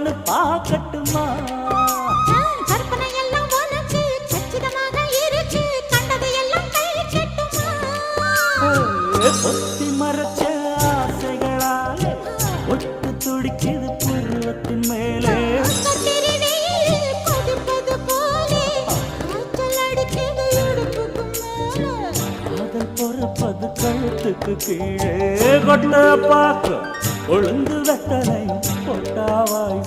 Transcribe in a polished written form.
ஒண்ணு பார்க்கட்டுமா? கற்பனை எல்லாம் உனக்கு கச்சிதமாக இருக்கு, கண்டது எல்லாம் கை கட்டுமா? பொத்தி மறைச்ச ஆசைகளாலே ஒட்டு துடிக்குது புருவத்தின் மேலே. கத்திரி வெயில் கொதிப்பது போலே காய்ச்சல் அடிக்குது இடுப்புக்கு மேலே. காதல் பொறப்பது கழுத்துக்கு கீழே. கொட்ட பார்க்க ஒழுங்கு வெத்தலை பொட்டாவாய்